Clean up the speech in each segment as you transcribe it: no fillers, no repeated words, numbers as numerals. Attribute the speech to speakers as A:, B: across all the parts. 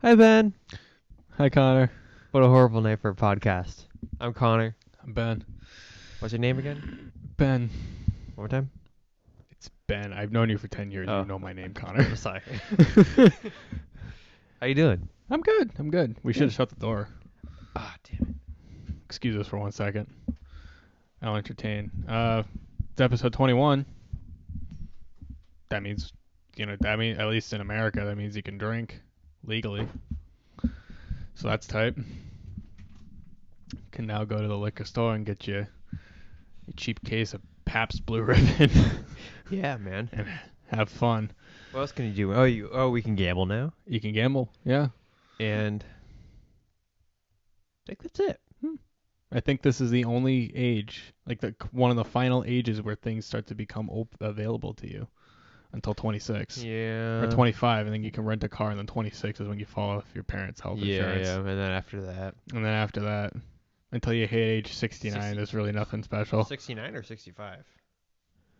A: Hi, Ben.
B: Hi, Connor.
A: What a horrible name for a podcast. I'm Connor.
B: I'm Ben.
A: What's your name again?
B: Ben.
A: One more time?
B: It's Ben. I've known you for 10 years.
A: Oh.
B: You know my name, Connor.
A: Sorry. How you doing?
B: I'm good. I'm good. We should have shut the door.
A: Ah, damn it.
B: Excuse us for 1 second. I'll entertain. It's episode 21. That means, at least in America, that means you can drink legally. So that's tight. Can now go to the liquor store and get you a cheap case of Pabst Blue Ribbon
A: Yeah, man.
B: and have fun.
A: What else can you do? Oh, we can gamble now.
B: You can gamble. Yeah.
A: And I think that's it.
B: I think this is the only age, one of the final ages where things start to become available to you until 26.
A: Yeah.
B: Or 25, and then you can rent a car, and then 26 is when you fall off your parents' health insurance.
A: Yeah, and then after that.
B: And then after that, until you hit age 69,
A: 60.
B: there's really nothing special.
A: 69 or 65?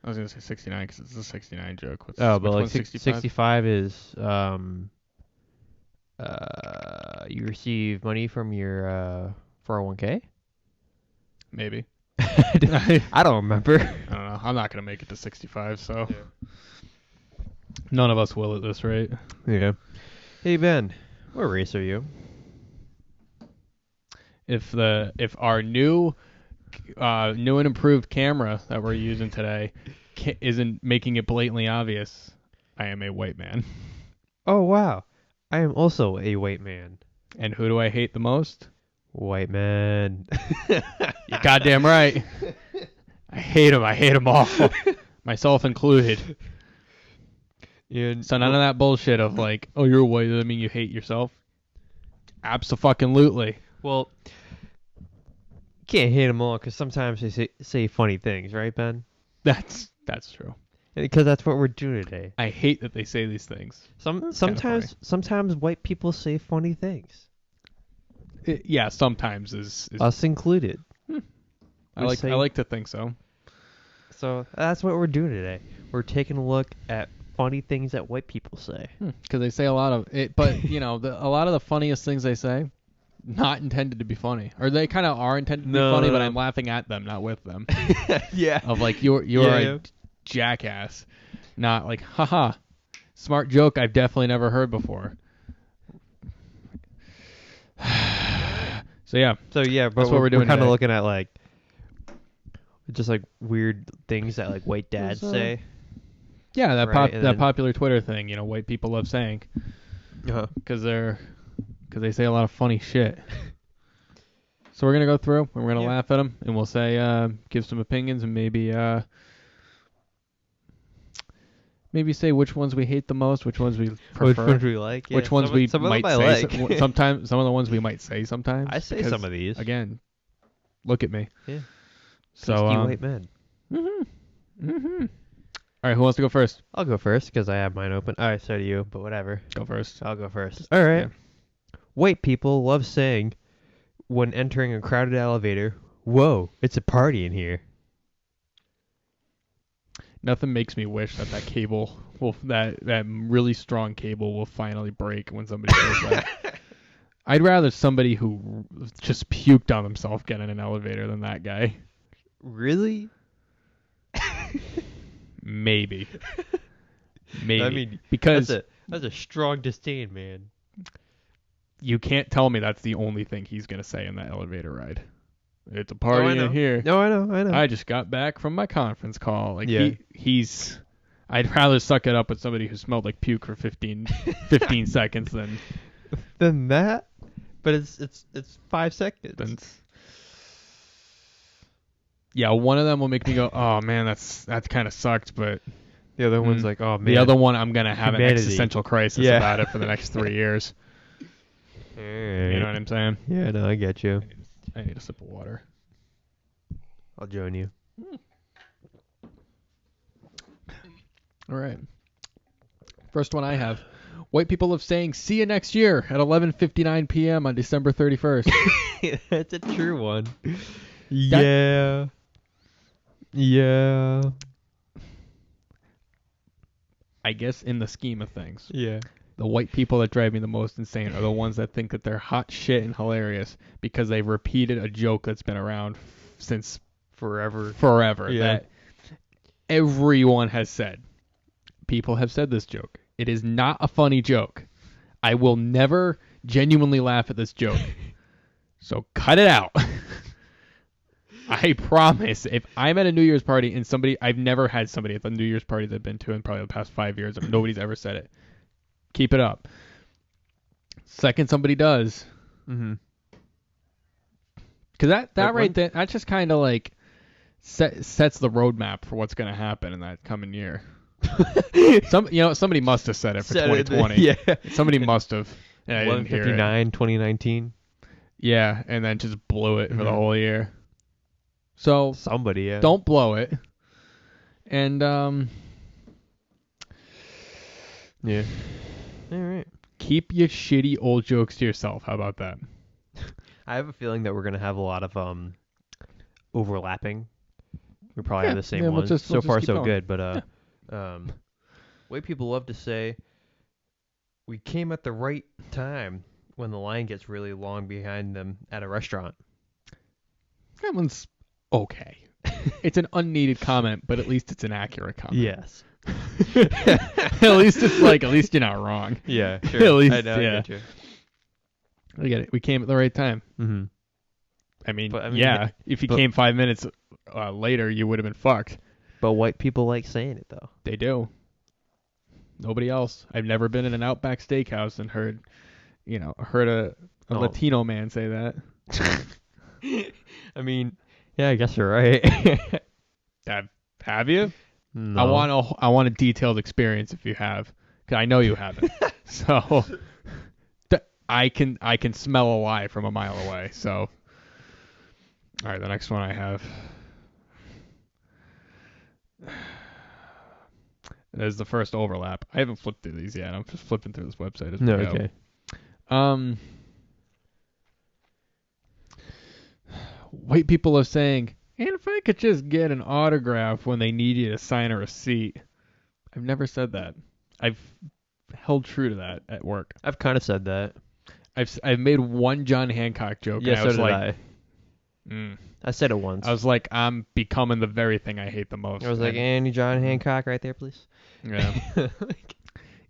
B: I was going to say 69 because it's a 69 joke.
A: But
B: which
A: like
B: one's
A: 65 is you receive money from your 401k?
B: Maybe.
A: I don't remember.
B: I don't know. I'm not going to make it to 65, so none of us will at this rate.
A: Yeah. Hey Ben, what race are you?
B: If our new and improved camera that we're using today isn't making it blatantly obvious, I am a white man.
A: Oh wow, I am also a white man.
B: And who do I hate the most?
A: White man.
B: You're goddamn right. I hate them all, myself included.
A: And
B: So none of that bullshit of like, oh, you're white, does that mean you hate yourself? Abso-fucking-lutely.
A: well, you can't hate them all because sometimes they say funny things, right, Ben?
B: That's true.
A: Because that's what we're doing today.
B: I hate that they say these things.
A: Sometimes white people say funny things,
B: Yeah, sometimes is
A: us included.
B: I like to think so.
A: So that's what we're doing today. We're taking a look at funny things that white people say.
B: Because they say a lot of it, but a lot of the funniest things they say, not intended to be funny, or they kind of are intended to be funny, but I'm laughing at them, not with them.
A: Yeah.
B: Of like you're a jackass, not like haha, smart joke I've definitely never heard before. So yeah,
A: but
B: that's what we're doing.
A: We're kind of
B: today.
A: looking at like just like weird things that like white dads say.
B: Yeah,
A: Right,
B: that popular Twitter thing, white people love saying, because they say a lot of funny shit. So we're gonna go through and we're gonna laugh at them, and we'll say give some opinions, and maybe say which ones we hate the most, which ones we prefer,
A: Which ones we like,
B: which ones we might say.
A: Like.
B: Sometimes some of the ones we might say sometimes.
A: I say
B: because,
A: some of these.
B: Again, look at me.
A: Yeah.
B: So
A: white men.
B: All right, who wants to go first?
A: I'll go first because I have mine open. All right, so do you, but whatever.
B: Go first.
A: I'll go first. All right.
B: Yeah.
A: White people love saying when entering a crowded elevator, "Whoa, it's a party in here."
B: Nothing makes me wish that cable that really strong cable will finally break when somebody says that. I'd rather somebody who just puked on himself get in an elevator than that guy.
A: Really?
B: Maybe.
A: I mean,
B: because
A: that's a strong disdain, man.
B: You can't tell me that's the only thing he's gonna say in that elevator ride. It's a party in here.
A: No, I know.
B: I just got back from my conference call. Like
A: Yeah.
B: he's. I'd rather suck it up with somebody who smelled like puke for 15 seconds
A: than that. But it's 5 seconds.
B: Yeah, one of them will make me go, "Oh man, that's kind of sucked," but
A: the other one's like, "Oh man."
B: The other one, I'm gonna have
A: Humanity.
B: an existential crisis about it for the next 3 years.
A: Right.
B: You know what I'm saying?
A: Yeah, no, I get you.
B: I need a sip of water.
A: I'll join you.
B: All right. First one I have. White people love saying, "See you next year" at 11:59 p.m. on December 31st.
A: That's a true one. Yeah.
B: I guess in the scheme of things.
A: Yeah.
B: The white people that drive me the most insane are the ones that think that they're hot shit and hilarious because they've repeated a joke that's been around since forever.
A: Yeah.
B: That everyone has said. People have said this joke. It is not a funny joke. I will never genuinely laugh at this joke. So cut it out. I promise. If I'm at a New Year's party and I've never had somebody at the New Year's parties I've been to in probably the past 5 years, and nobody's ever said it. Keep it up. Second somebody does.
A: Mm-hmm.
B: Because that right there, that just kind of like sets the roadmap for what's going to happen in that coming year. Somebody must have said it for 2020.
A: Yeah.
B: Somebody must have. And I didn't hear it.
A: 159, 2019.
B: Yeah, and then just blew it for the whole year. So
A: Somebody, yeah.
B: don't blow it. And
A: Yeah. All right.
B: keep your shitty old jokes to yourself. How about that?
A: I have a feeling that we're gonna have a lot of overlapping. We probably have the same
B: we'll
A: ones.
B: just
A: So far,
B: keep
A: so
B: going.
A: good. But white people love to say, "We came at the right time," when the line gets really long behind them at a restaurant.
B: That one's okay. It's an unneeded comment, but at least it's an accurate comment.
A: Yes.
B: At least you're not wrong.
A: Yeah.
B: At
A: Sure.
B: least,
A: I know.
B: yeah.
A: I get you.
B: I get it. We came at the right time.
A: Mm-hmm.
B: I mean,
A: But, I mean,
B: yeah. If you came 5 minutes later, you would have been fucked.
A: But white people like saying it though.
B: They do. Nobody else. I've never been in an Outback Steakhouse and heard a
A: Oh.
B: Latino man say that.
A: I mean, yeah, I guess you're right.
B: Have you?
A: No.
B: I want a detailed experience if you have, 'cause I know you haven't. So I can smell a lie from a mile away. So, all right, the next one I have. There's the first overlap. I haven't flipped through these yet. I'm just flipping through this website as we
A: No.
B: go.
A: Okay.
B: White people are saying, and if I could just get an autograph when they need you to sign a receipt. I've never said that. I've held true to that at work.
A: I've kind of said that.
B: I've made one John Hancock joke.
A: Yeah,
B: and I
A: so
B: was
A: did
B: like,
A: I. I said it once.
B: I was like, I'm becoming the very thing I hate the most.
A: I was like, any John Hancock right there, please?
B: Yeah.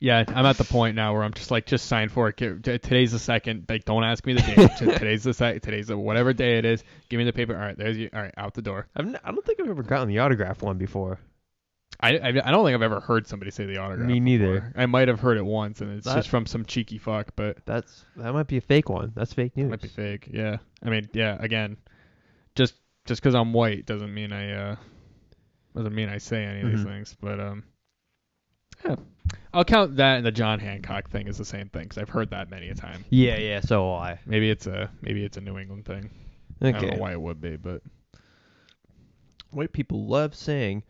B: Yeah, I'm at the point now where I'm just like, just sign for it. Today's the second. Like, don't ask me the date. Today's the second. Today's the whatever day it is. Give me the paper. All right, there's you. All right, out the door.
A: I don't think I've ever gotten the autograph one before.
B: I don't think I've ever heard somebody say the autograph.
A: Me neither.
B: Before. I might have heard it once, and it's just from some cheeky fuck, but
A: that might be a fake one. That's fake news.
B: it might be fake. Yeah. I mean, yeah. Again, just because I'm white doesn't mean I say any of these things. But yeah. I'll count that, and the John Hancock thing is the same thing because I've heard that many a time.
A: Yeah. So will I.
B: Maybe it's a New England thing.
A: Okay.
B: I don't know why it would be, but
A: White people love saying,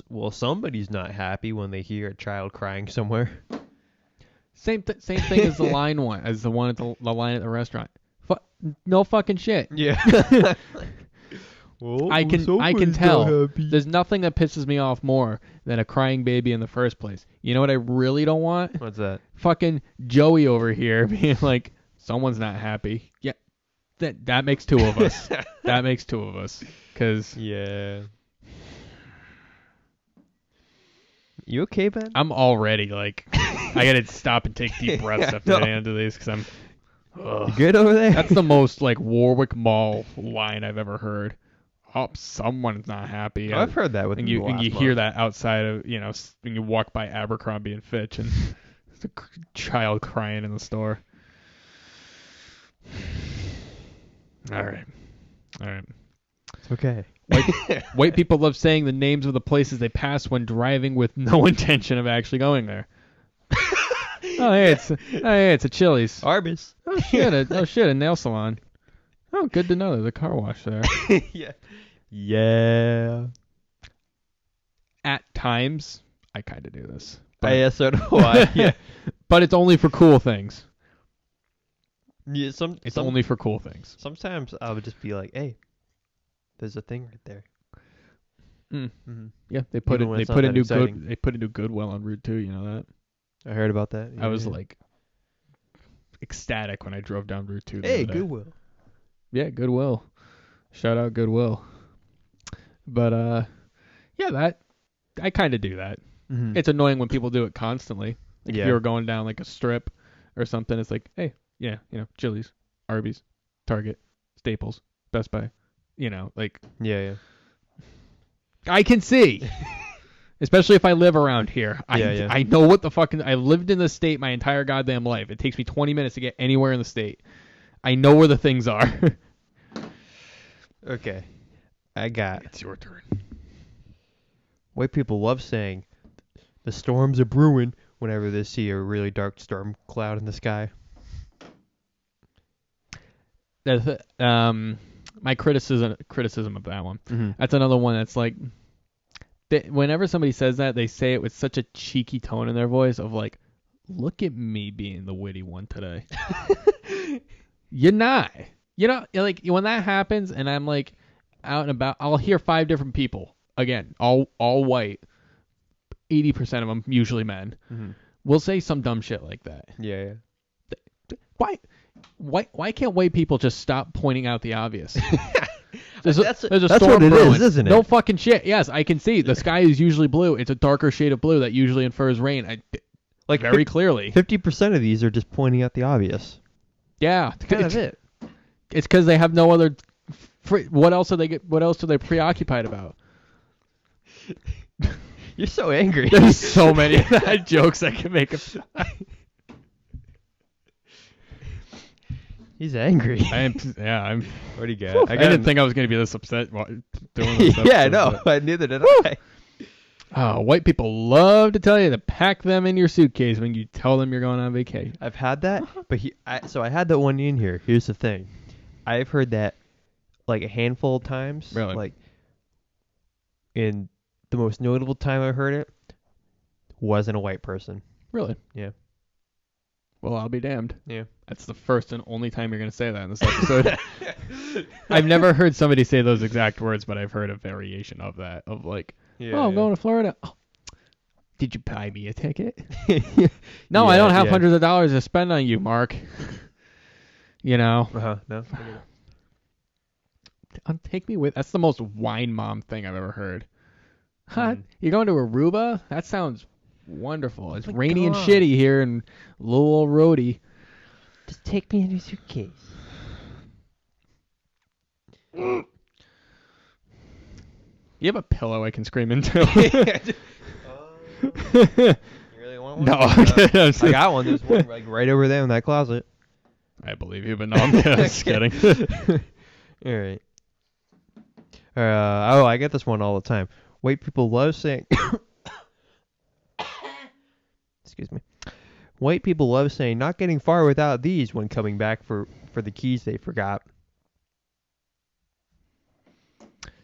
A: "Well, somebody's not happy when they hear a child crying somewhere."
B: same thing as the one at the line at the restaurant. No fucking shit.
A: Yeah. Well,
B: I can tell. There's nothing that pisses me off more than a crying baby in the first place. You know what I really don't want?
A: What's that?
B: Fucking Joey over here being like, someone's not happy. Yeah, that makes two of us. That makes two of us. 'Cause
A: yeah. You okay, Ben?
B: I'm already like, I gotta stop and take deep breaths after the end of these because I'm.
A: You good over there?
B: That's the most like Warwick Mall line I've ever heard. Oh, someone's not happy.
A: I've heard that with
B: and you hear that outside of when you walk by Abercrombie and Fitch and there's a child crying in the store. All right.
A: It's okay.
B: White people love saying the names of the places they pass when driving with no intention of actually going there. It's a Chili's.
A: Arby's.
B: Oh shit, a nail salon. Oh, good to know there's a car wash there.
A: Yeah. Yeah.
B: At times, I kind of do this.
A: So do I. Yeah.
B: But it's only for cool things.
A: Yeah.
B: It's only for cool things.
A: Sometimes I would just be like, "Hey, there's a thing right there."
B: Mm.
A: Mm-hmm.
B: Yeah, they put
A: Even when
B: a
A: it's not that
B: new
A: exciting.
B: They put a new Goodwill on Route 2. You know that?
A: I heard about that.
B: I was
A: Yeah.
B: like ecstatic when I drove down Route 2 the
A: Hey,
B: other day.
A: Goodwill.
B: Yeah, Goodwill. Shout out Goodwill. But yeah, that I kind of do that.
A: Mm-hmm.
B: It's annoying when people do it constantly. Like
A: Yeah.
B: if you were going down like a strip or something, it's like, hey, yeah, Chili's, Arby's, Target, Staples, Best Buy, like
A: Yeah.
B: I can see. Especially if I live around here.
A: Yeah.
B: I know what the fucking I lived in the state my entire goddamn life. It takes me 20 minutes to get anywhere in the state. I know where the things are.
A: Okay. I got.
B: It's your turn.
A: White people love saying, "The storms are brewing," whenever they see a really dark storm cloud in the sky.
B: My criticism of that one.
A: Mm-hmm.
B: That's another one that's like, whenever somebody says that, they say it with such a cheeky tone in their voice of like, look at me being the witty one today. You're not. Like when that happens and I'm like out and about, I'll hear 5 different people, again, all white, 80% of them usually men, will say some dumb shit like that.
A: Yeah.
B: Why can't white people just stop pointing out the obvious? There's
A: That's
B: a
A: what
B: storm
A: it
B: brewing.
A: is, isn't it?
B: No fucking shit. Yes, I can see. The sky is usually blue. It's a darker shade of blue that usually infers rain.
A: Like
B: Very clearly.
A: 50% of these are just pointing out the obvious.
B: Yeah.
A: That's kind of it.
B: It's because they have no other. What else do they preoccupied about?
A: You're so angry.
B: There's so many jokes I can make.
A: He's angry.
B: I'm.
A: What do you got?
B: I didn't think I was gonna be this upset while doing this.
A: Yeah,
B: episode,
A: no, neither did I.
B: White people love to tell you to pack them in your suitcase when you tell them you're going on vacation.
A: I've had that, but I had that one in here. Here's the thing. I've heard that like a handful of times.
B: Really?
A: Like, in the most notable time I heard it wasn't a white person.
B: Really?
A: Yeah.
B: Well, I'll be damned.
A: Yeah.
B: That's the first and only time you're going to say that in this episode. I've never heard somebody say those exact words, but I've heard a variation of that. Of like, I'm going to Florida. Oh, did you buy me a ticket? No, I don't have hundreds of dollars to spend on you, Mark.
A: No.
B: Take me with. That's the most wine mom thing I've ever heard. Huh? You're going to Aruba? That sounds wonderful. It's rainy and shitty here in little old Rhodey.
A: Just take me in your suitcase.
B: You have a pillow I can scream into.
A: You really want one?
B: No.
A: I got one. There's one like right over there in that closet.
B: I believe you, but no, I'm just kidding.
A: All right. I get this one all the time. White people love saying. Excuse me. White people love saying "not getting far without these" when coming back for the keys they forgot.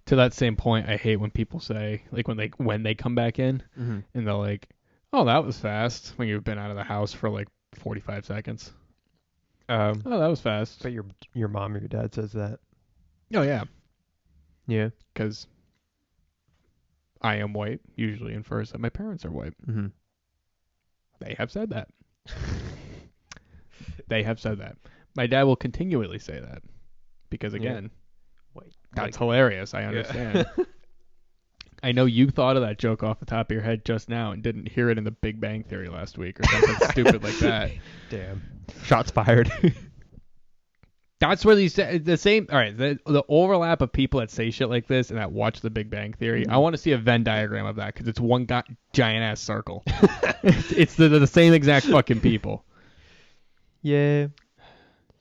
B: To that same point, I hate when people say, like when they come back in and they're like, "Oh, that was fast," when you've been out of the house for like 45 seconds. Oh, that was fast.
A: But your mom or your dad says that.
B: Oh yeah.
A: Yeah.
B: Because I am white usually infers that my parents are white.
A: Mm-hmm.
B: They have said that. They have said that. My dad will continually say that because again,
A: white.
B: that's hilarious. I understand. I know you thought of that joke off the top of your head just now and didn't hear it in the Big Bang Theory last week or something stupid like that.
A: Damn. Shots fired.
B: That's where the same. All right, the overlap of people that say shit like this and that watch the Big Bang Theory. I want to see a Venn diagram of that because it's one giant ass circle. It's the same exact fucking people.
A: Yeah.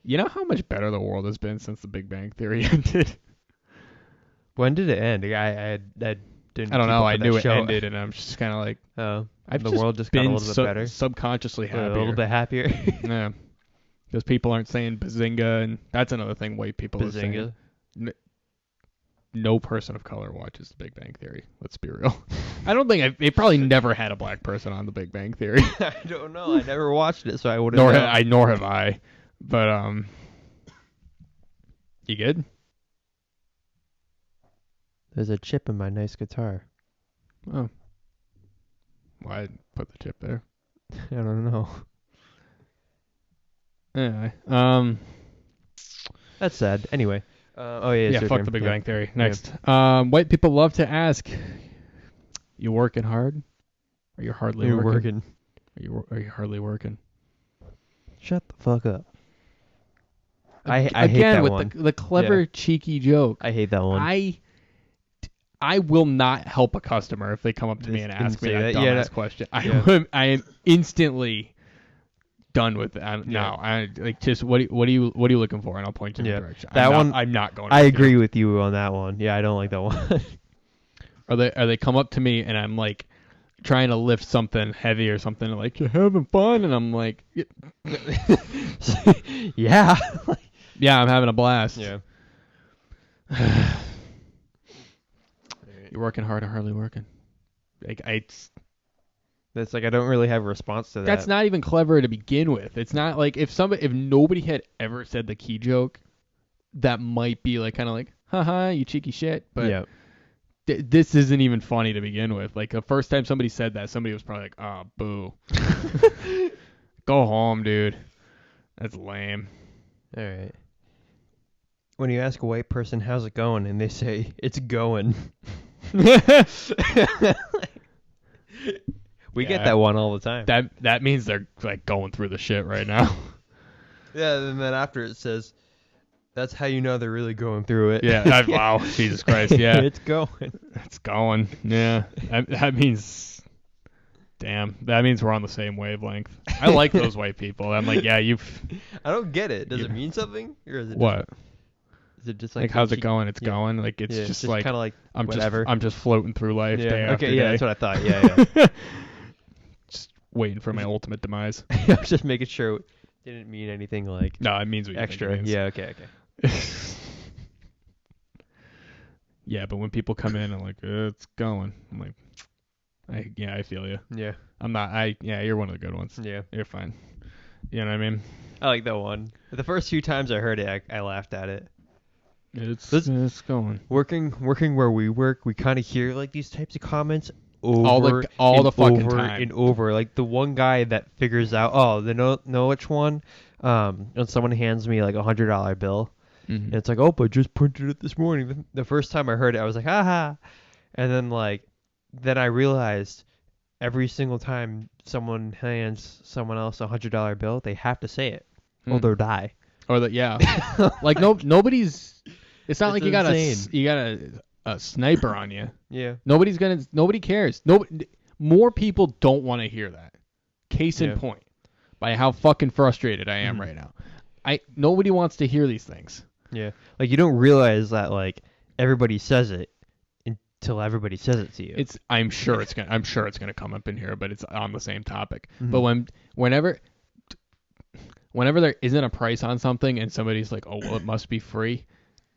B: You know how much better the world has been since the Big Bang Theory ended?
A: When did it end? I didn't.
B: I don't know. I
A: keep up with
B: knew
A: that
B: it
A: show.
B: ended, and I'm just kind of like,
A: the world just got a little bit better.
B: Subconsciously happier.
A: A little bit happier.
B: Yeah. Because people aren't saying bazinga, and that's another thing white people are saying. No person of color watches the Big Bang Theory. Let's be real. I don't think they probably never had a black person on the Big Bang Theory.
A: I don't know. I never watched it, so I wouldn't know.
B: Nor have I. But you good?
A: There's a chip in my nice guitar.
B: Oh. Why put the chip there?
A: I don't know.
B: Anyway,
A: That's sad. Anyway. Oh yeah.
B: yeah,
A: it's your
B: fuck
A: turn.
B: the Big
A: Yeah.
B: Bang Theory. Next, white people love to ask, "You working hard? Or you hardly
A: You're
B: working?
A: working.
B: Are you hardly working?"
A: Shut the fuck up. I hate
B: Again
A: that
B: with
A: one.
B: the clever, cheeky joke.
A: I hate that one.
B: I will not help a customer if they come up to me and
A: Didn't
B: ask me
A: say
B: that
A: that. Yeah,
B: dumbass
A: that-
B: question.
A: yeah.
B: I am instantly done with it. No, I like just what are you looking for, and I'll point you in
A: Yeah.
B: the direction.
A: That one-
B: I'm not going.
A: I
B: with
A: agree
B: you.
A: with you on that one. Yeah, I don't like that one.
B: Or they come up to me and I'm like trying to lift something heavy or something, like, "You having fun?" And I'm like,
A: Yeah.
B: "Yeah, I'm having a blast."
A: Yeah.
B: You're working hard or hardly working. Like
A: That's like I don't really have a response to that.
B: that's not even clever to begin with. It's not like if nobody had ever said the key joke, that might be like kind of like, haha, you cheeky shit. But
A: yeah.
B: this isn't even funny to begin with. Like the first time somebody said that, somebody was probably like, "Oh, boo, go home, dude. That's lame."
A: All right. When you ask a white person how's it going, and they say it's going, we get
B: Yeah.
A: that one all the time.
B: That means they're like going through the shit right now.
A: Yeah, and then after it says, that's how you know they're really going through it.
B: Yeah. Wow. Jesus Christ. Yeah.
A: It's going.
B: It's going. Yeah. That means. Damn. That means we're on the same wavelength. I like those white people. I'm like, yeah, you've.
A: I don't get it. Does
B: Yeah.
A: it mean something? Or is it
B: What?
A: Is it just
B: Like, how's it going? It's
A: yeah.
B: going. Like, it's
A: Yeah,
B: just
A: kind
B: like
A: of like
B: I'm
A: whatever.
B: I'm just floating through life day
A: yeah.
B: after
A: Okay.
B: day.
A: Yeah, that's what I thought. Yeah.
B: Just waiting for my ultimate demise.
A: I was just making sure it didn't mean anything like
B: No, it means what you think it
A: extra.
B: means.
A: Yeah. Okay.
B: Yeah, but when people come in and like, it's going, I'm like, I feel you.
A: Yeah.
B: I'm not. You're one of the good ones.
A: Yeah.
B: You're fine. You know what I mean?
A: I like that one. The first few times I heard it, I laughed at it.
B: It's
A: This-
B: going.
A: Working where we work, we kind of hear like these types of comments over
B: All
A: and
B: the fucking
A: over
B: time.
A: and over. Like the one guy that figures out, oh, they know which one. And someone hands me like $100 bill, and it's like, oh, but I just printed it this morning. The first time I heard it, I was like, haha. And then I realized every single time someone hands someone else $100 bill, they have to say it, or they'll die.
B: Or that, yeah. Like nobody's. It's not
A: It's
B: like you got
A: insane.
B: a sniper on you.
A: Yeah.
B: Nobody cares. More people don't want to hear that. Case in
A: Yeah.
B: point, by how fucking frustrated I am
A: Mhm.
B: right now. Nobody wants to hear these things.
A: Yeah. Like you don't realize that like everybody says it until everybody says it to you.
B: I'm sure it's gonna come up in here, but it's on the same topic.
A: Mhm.
B: But whenever there isn't a price on something and somebody's like, "Oh, well, it must be free,"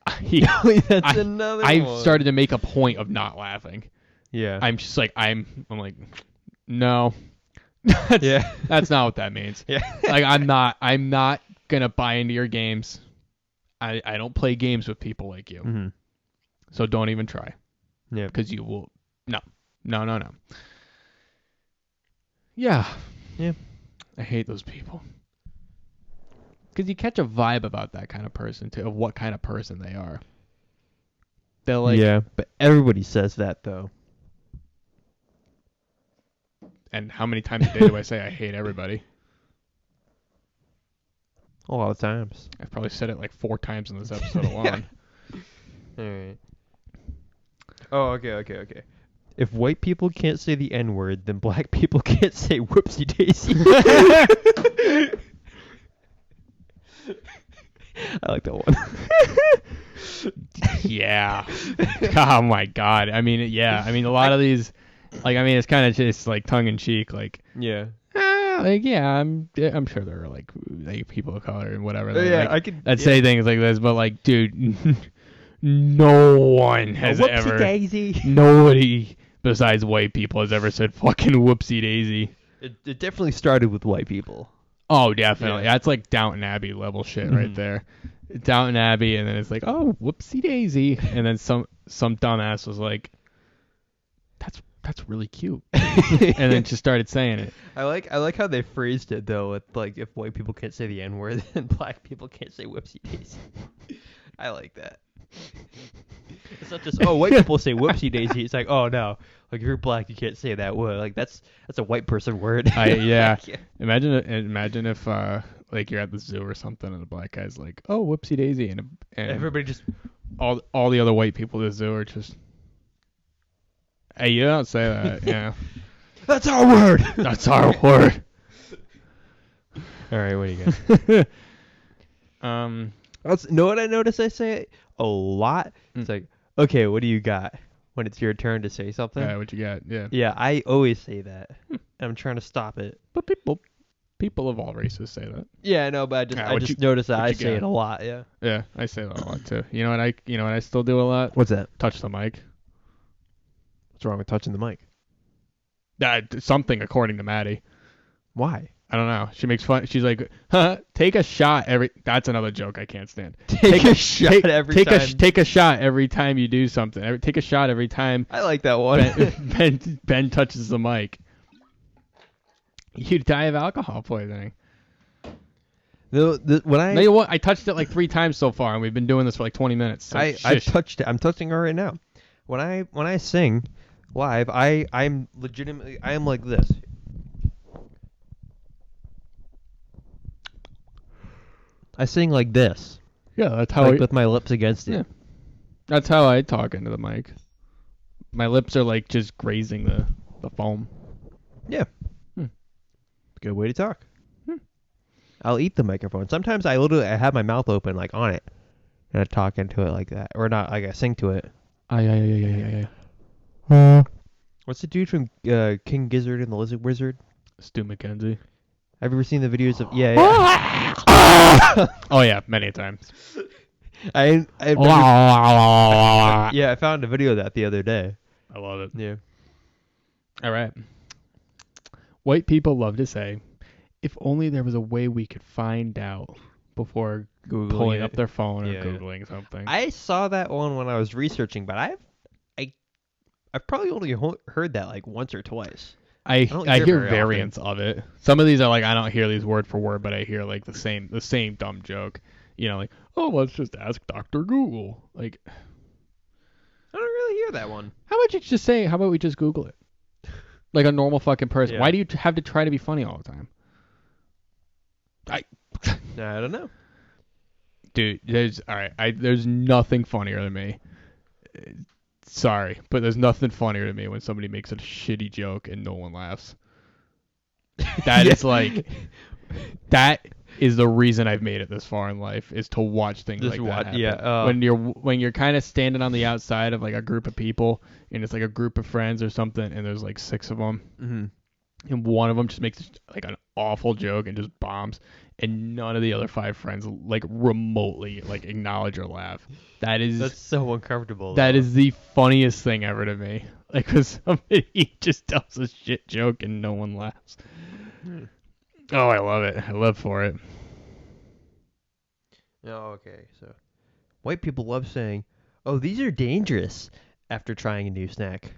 A: That's another
B: I've
A: one.
B: started to make a point of not laughing.
A: Yeah.
B: I'm just like I'm like, no,
A: Yeah.
B: that's not what that means.
A: Yeah.
B: Like I'm not gonna buy into your games. I don't play games with people like you,
A: Mhm.
B: so don't even try,
A: Yeah.
B: because you will. No. Yeah.
A: Yeah.
B: I hate those people. Because you catch a vibe about that kind of person too, of what kind of person they are. They're like,
A: yeah, but everybody says that though.
B: and how many times a day do I say I hate everybody?
A: A lot of times.
B: I've probably said it like 4 times in this episode alone.
A: All right. Oh, okay. If white people can't say the N-word, then black people can't say whoopsie daisy. I like that one.
B: Yeah. Oh my god. I mean, yeah. I mean, a lot of these, like, I mean, it's kind of just like tongue in cheek, like,
A: Yeah.
B: like, yeah, I'm sure there are like people of color and whatever. that,
A: Yeah,
B: like,
A: I could.
B: that say things like this, but like, dude, no one has
A: whoopsie
B: ever,
A: daisy.
B: nobody besides white people has ever said fucking whoopsie daisy.
A: It definitely started with white people.
B: Oh, definitely.
A: Yeah.
B: That's like Downton Abbey level shit right
A: Mhm.
B: there. Downton Abbey, and then it's like, oh, whoopsie daisy, and then some dumbass was like, that's really cute. And then just started saying it.
A: I like how they phrased it though. With like, if white people can't say the N word, then black people can't say whoopsie daisy. I like that. It's not just white people say whoopsie daisy. It's like, oh no, like if you're black, you can't say that word. Like that's a white person word.
B: Yeah. Imagine if like you're at the zoo or something and the black guy's like, oh, whoopsie daisy, and
A: Everybody just
B: all the other white people at the zoo are just, hey, you don't say that. Yeah.
A: That's our word.
B: That's our word.
A: All right, what do you got? Know what I notice? I say a lot. It's like, okay, what do you got? When it's your turn to say something.
B: Yeah, what you got? Yeah.
A: Yeah, I always say that. I'm trying to stop it.
B: But people of all races say that.
A: Yeah, I know, but I just notice that I say it a lot. Yeah.
B: Yeah, I say that a lot too. You know what I still do a lot?
A: What's that?
B: Touch the mic.
A: What's wrong with touching the mic?
B: Something according to Maddie.
A: Why?
B: I don't know. She makes fun. She's like, take a shot every. That's another joke I can't stand.
A: Take a shot every time.
B: Take a shot every time you do something. Take a shot every time.
A: I like that one.
B: Ben touches the mic. You die of alcohol poisoning.
A: No,
B: you know what? I touched it like 3 times so far, and we've been doing this for like 20 minutes. So
A: I've touched it. I'm touching it right now. When I sing live, I'm legitimately I am like this. I sing like this.
B: Yeah, that's how
A: with my lips against it.
B: Yeah. That's how I talk into the mic. My lips are like just grazing the foam.
A: Yeah. Good way to talk. I'll eat the microphone. Sometimes I have my mouth open like on it, and I talk into it like that, or not. Like I sing to it.
B: Yeah.
A: What's the dude from King Gizzard and the Lizard Wizard?
B: Stu McKenzie.
A: Have you ever seen the videos of? Yeah.
B: Oh yeah, many times.
A: I found a video of that the other day.
B: I love it.
A: Yeah.
B: All right. White people love to say, if only there was a way we could find out before
A: Googling
B: pulling up their phone or Googling something.
A: I saw that one when I was researching, but I've probably only heard that like once or twice.
B: I hear variants of it. Some of these are like, I don't hear these word for word, but I hear like the same dumb joke. You know, like, oh, let's just ask Dr. Google. Like,
A: I don't really hear that one.
B: How about you just say, how about we just Google it? Like a normal fucking person.
A: Yeah.
B: Why do you have to try to be funny all the time?
A: I don't know.
B: Dude, there's nothing funnier than me. Sorry, but there's nothing funnier to me when somebody makes a shitty joke and no one laughs. That is like, that is the reason I've made it this far in life, is to watch things like that happen.
A: Yeah.
B: When you're kind of standing on the outside of like a group of people, and it's like a group of friends or something, and there's like 6 of them, and one of them just makes like an awful joke and just bombs, and none of the other 5 friends like remotely like acknowledge or laugh. That's
A: so uncomfortable.
B: That is the funniest thing ever to me. Like, because somebody just tells a shit joke and no one laughs. Oh, I love it. I live for it.
A: Oh, okay. So, white people love saying, "Oh, these are dangerous," after trying a new snack.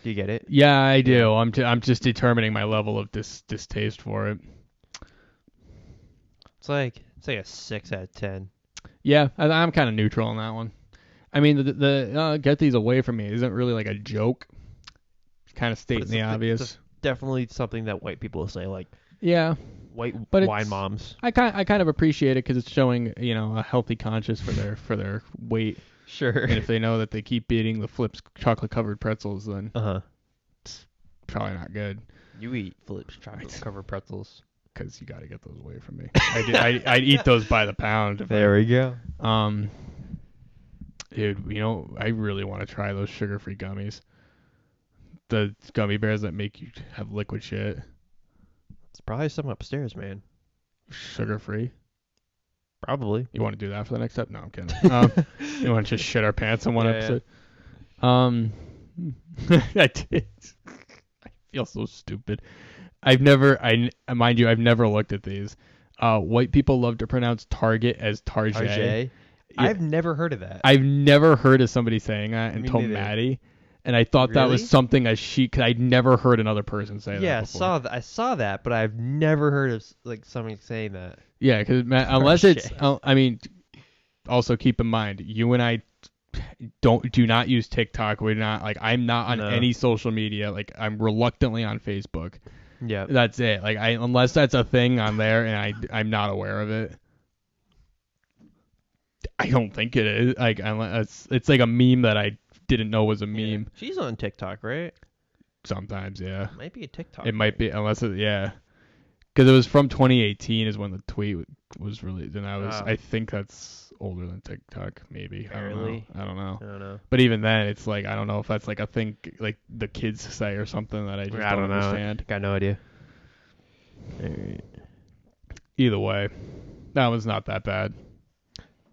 A: Do you get it?
B: Yeah, I do. I'm just determining my level of distaste for it.
A: It's like a 6 out of 10.
B: Yeah, I'm kind of neutral on that one. I mean, the get these away from me isn't really like a joke. It's kind of stating the obvious.
A: It's definitely something that white people say, like,
B: yeah,
A: but wine moms.
B: I kind of appreciate it because it's showing, you know, a healthy conscience for their weight.
A: Sure.
B: And if they know that they keep eating the Flips chocolate covered pretzels, then it's probably not good.
A: You eat Flips chocolate covered pretzels.
B: Because you got to get those away from me. I'd eat those by the pound.
A: There we go.
B: Dude, you know, I really want to try those sugar-free gummies. The gummy bears that make you have liquid shit.
A: It's probably some upstairs, man.
B: Sugar-free?
A: Probably.
B: You want to do that for the next step? No, I'm kidding. You want to just shit our pants in one episode? Yeah. I did. I feel so stupid. I've never looked at these. White people love to pronounce Target as Target.
A: I've never heard of that.
B: I've never heard of somebody saying that until
A: neither.
B: Maddie, and I thought that was
A: Really?
B: something because I'd never heard another person say that
A: Yeah,
B: before.
A: I saw that, but I've never heard of like somebody saying that.
B: Yeah, because unless it's, I mean, also keep in mind, you and I do not use TikTok. We're not like, I'm not on any social media. Like, I'm reluctantly on Facebook.
A: Yeah.
B: That's it. Like, unless that's a thing on there and I'm not aware of it. I don't think it is. Like, unless it's like a meme that I didn't know was a meme.
A: Yeah. She's on TikTok, right?
B: Sometimes, yeah.
A: Might be a TikTok.
B: It might be, unless it, yeah. Because it was from 2018 is when the tweet was released, and I think that's older than TikTok, maybe.
A: Barely.
B: I don't know.
A: I don't know.
B: But even then, it's like, I don't know if that's like a thing like the kids say or something that I just don't understand.
A: Got no idea. Alright.
B: Either way, that was not that bad.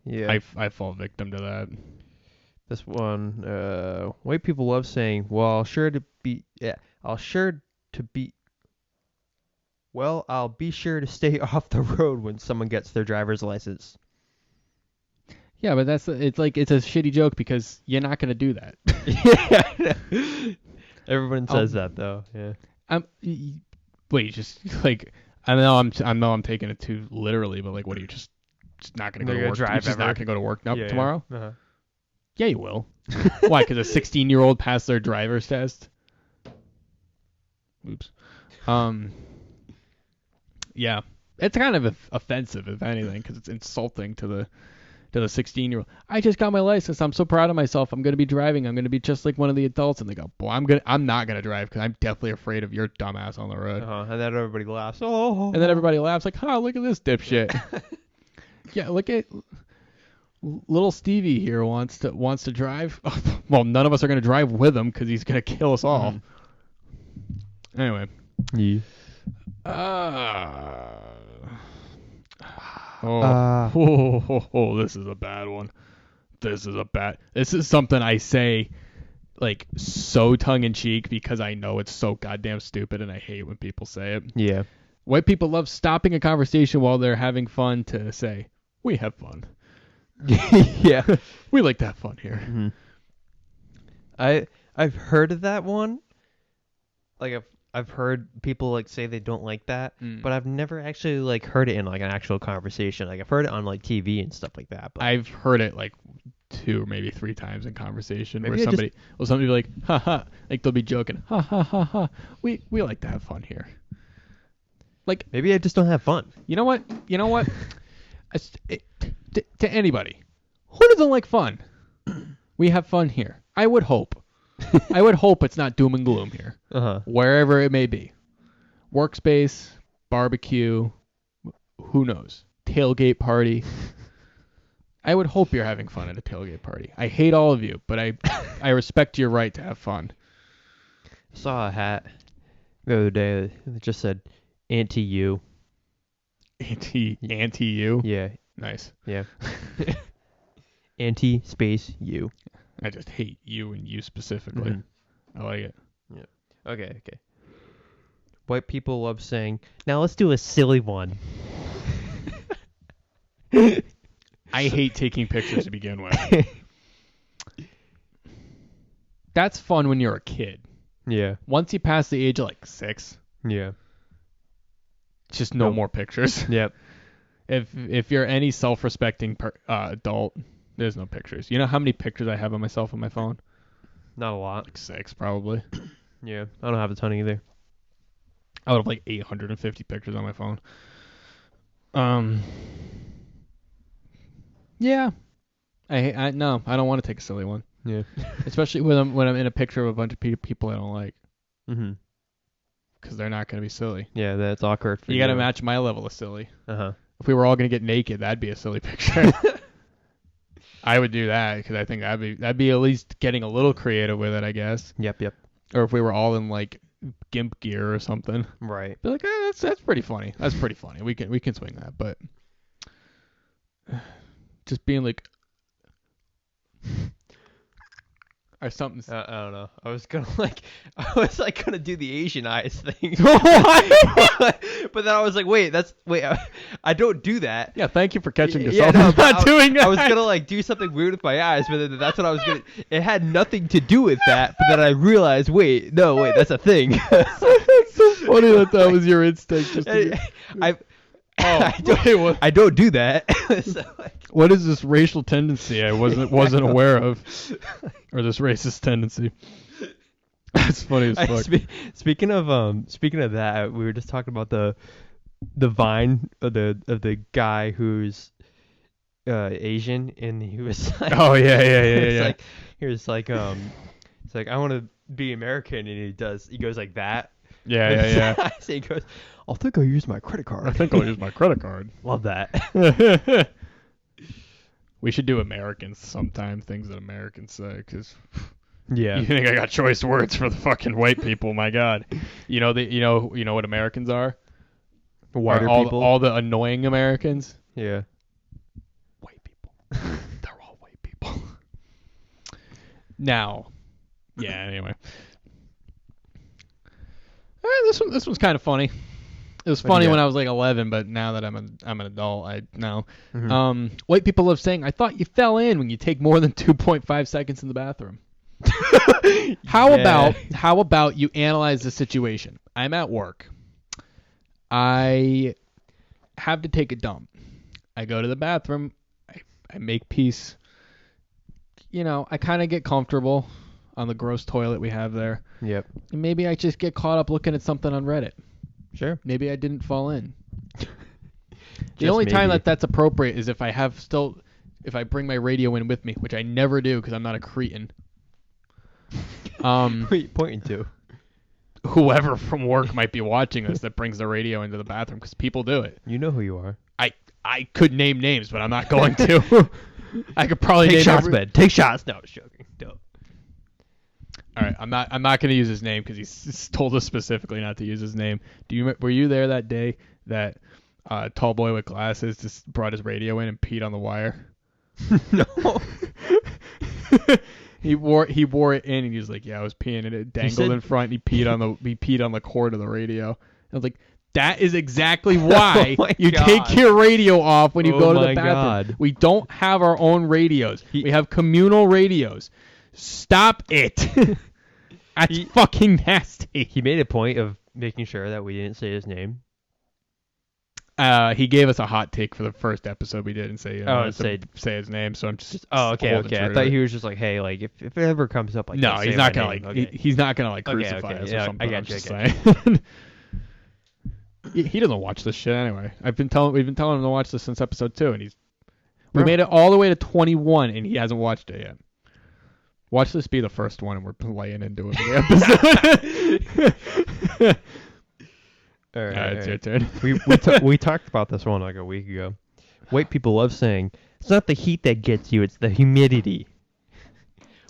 A: Yeah.
B: I fall victim to that.
A: This one, white people love saying, "Well, I'll be sure to stay off the road when someone gets their driver's license."
B: Yeah, but it's a shitty joke because you're not gonna do that.
A: Yeah. Everyone says that though. Yeah.
B: Wait, just like I know I'm taking it too literally, but like, what are you just not gonna go to work? You're just not gonna go to work tomorrow?
A: Uh-huh.
B: Yeah, you will. Why? Because a 16-year-old passed their driver's test. Oops. Yeah, it's kind of offensive, if anything, because it's insulting to the 16-year-old. I just got my license. I'm so proud of myself. I'm gonna be driving. I'm gonna be just like one of the adults. And they go, "Boy, I'm not gonna drive because I'm definitely afraid of your dumbass on the road."
A: And then everybody laughs. Oh.
B: And then everybody laughs like, "Oh, look at this dipshit." Yeah, look at little Stevie here wants to drive. Well, none of us are gonna drive with him because he's gonna kill us all. Anyway.
A: Yeah.
B: This is a bad one. This is something I say like so tongue in cheek because I know it's so goddamn stupid and I hate when people say it.
A: Yeah.
B: White people love stopping a conversation while they're having fun to say, "We have fun."
A: Yeah.
B: We like to have fun here.
A: Mm-hmm. I've heard of that one. Like I've heard people like say they don't like that, but I've never actually like heard it in like an actual conversation. Like I've heard it on like TV and stuff like that. But
B: I've heard it like 2 or maybe 3 times in conversation
A: Maybe
B: where somebody will be like, "Ha ha," like they'll be joking, "Ha ha ha ha." We like to have fun here. Like
A: maybe I just don't have fun.
B: You know what? To anybody who doesn't like fun, we have fun here. I would hope. I would hope it's not doom and gloom here. Wherever it may be. Workspace, barbecue, who knows? Tailgate party. I would hope you're having fun at a tailgate party. I hate all of you, but I respect your right to have fun.
A: I saw a hat the other day that just said anti-you.
B: Anti-you?
A: Yeah.
B: Nice.
A: Yeah. Anti-space you.
B: I just hate you and you specifically. I like it.
A: Yeah. Okay. White people love saying, "Now let's do a silly one."
B: I hate taking pictures to begin with. That's fun when you're a kid.
A: Yeah.
B: Once you pass the age of like 6.
A: Yeah.
B: Just no more pictures.
A: Yep.
B: If you're any self-respecting adult, there's no pictures. You know how many pictures I have of myself on my phone?
A: Not a lot.
B: Like 6 probably.
A: Yeah. I don't have a ton either.
B: I would have like 850 pictures on my phone. Yeah. I don't want to take a silly one.
A: Yeah.
B: Especially when I'm in a picture of a bunch of people I don't like.
A: Mm-hmm.
B: Because they're not going to be silly.
A: Yeah, that's awkward for you.
B: You got to match my level of silly.
A: Uh-huh.
B: If we were all going to get naked, that'd be a silly picture. I would do that because I think that'd be at least getting a little creative with it, I guess.
A: Yep.
B: Or if we were all in like gimp gear or something.
A: Right.
B: Be like, that's pretty funny. That's pretty funny. We can swing that, but just being like or something.
A: I don't know. I was gonna do the Asian eyes thing. But then I was like, wait, I don't do that.
B: Yeah, thank you for catching
A: Yeah,
B: yourself.
A: no,
B: Not doing that.
A: I was gonna like do something weird with my eyes, but then that's what I was gonna. It had nothing to do with that. But then I realized, wait, that's a thing.
B: That's so funny that was your instinct. Just to
A: I don't do that. So, like,
B: what is this racial tendency I wasn't aware of, or this racist tendency? That's funny as fuck.
A: Speaking of that, we were just talking about the Vine of the guy who's Asian, and he was like,
B: oh yeah.
A: He was like it's like, I want to be American, and he goes like that.
B: Yeah.
A: So he goes, I think I'll use my credit card.
B: Love
A: that.
B: We should do Americans sometime, things that Americans say, because
A: yeah.
B: you think I got choice words for the fucking white people? My God, you know what Americans are?
A: Whiter people.
B: All the annoying Americans.
A: Yeah.
B: White people. They're all white people. Now, yeah. Anyway, this one's kind of funny. It was funny when I was like 11, but now that I'm an adult, I know.
A: Mm-hmm.
B: White people love saying, "I thought you fell in" when you take more than 2.5 seconds in the bathroom. How about you analyze the situation? I'm at work. I have to take a dump. I go to the bathroom. I make peace. I kind of get comfortable on the gross toilet we have there.
A: Yep.
B: And maybe I just get caught up looking at something on Reddit.
A: Sure.
B: Maybe I didn't fall in. The only time that's appropriate is if I bring my radio in with me, which I never do because I'm not a cretin.
A: What are you pointing to?
B: Whoever from work might be watching this that brings the radio into the bathroom, because people do it.
A: You know who you are.
B: I could name names, but I'm not going to. I could probably
A: take shots, Ben. Take shots. No, I was joking. Don't.
B: All right, I'm not going to use his name because he's told us specifically not to use his name. Were you there that day that tall boy with glasses just brought his radio in and peed on the wire?
A: No.
B: He wore it in, and he was like, "Yeah, I was peeing, and it dangled in front." And he peed on the cord of the radio. I was like, "That is exactly why you take your radio off when you go to the bathroom.
A: God.
B: We don't have our own radios. We have communal radios. Stop it." That's fucking nasty.
A: He made a point of making sure that we didn't say his name.
B: He gave us a hot take for the first episode we did and say his name, so I'm just
A: okay. I thought he was just like, hey, like if it ever comes up like
B: no,
A: that,
B: he's not gonna he's not gonna like crucify us or something. I got you. He doesn't watch this shit anyway. We've been telling him to watch this since episode 2, and we made it all the way to 21, and he hasn't watched it yet. Watch this be the first one, and we're laying into it for the episode.
A: All right,
B: it's your turn.
A: We talked about this one like a week ago. White people love saying, it's not the heat that gets you, it's the humidity.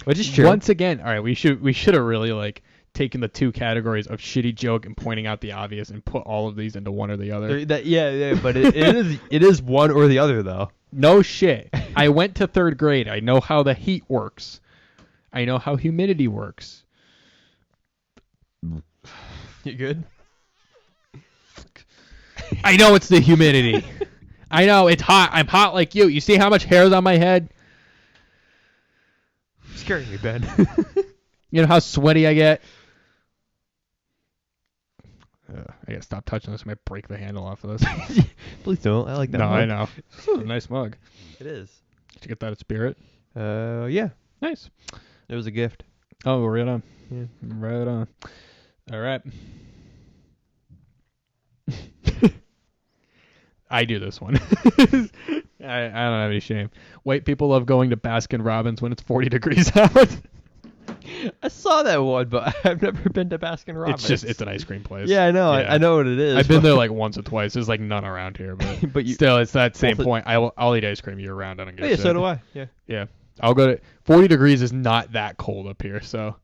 A: Which is true.
B: Once again, all right, we should have really like taken the two categories of shitty joke and pointing out the obvious and put all of these into one or the other.
A: But it is one or the other though.
B: No shit. I went to 3rd grade. I know how the heat works. I know how humidity works.
A: You good?
B: I know it's the humidity. I know it's hot. I'm hot like you. You see how much hair's on my head?
A: You're scaring me, Ben.
B: You know how sweaty I get? I gotta stop touching this. I might break the handle off of this.
A: Please don't. I like that.
B: No,
A: mug.
B: I know. It's a nice mug.
A: It is.
B: Did you get that at Spirit?
A: Yeah.
B: Nice.
A: It was a gift.
B: Oh, right on.
A: Yeah.
B: Right on. All right. I do this one. I don't have any shame. White people love going to Baskin Robbins when it's 40 degrees out.
A: I saw that one, but I've never been to Baskin Robbins.
B: It's an ice cream place.
A: Yeah, I know.
B: Yeah.
A: I know what it is.
B: I've been there like once or twice. There's like none around here, but still, it's that same point. I'll eat ice cream year round. I don't give a shit.
A: So do I. Yeah.
B: Yeah. I'll go to 40 degrees is not that cold up here, so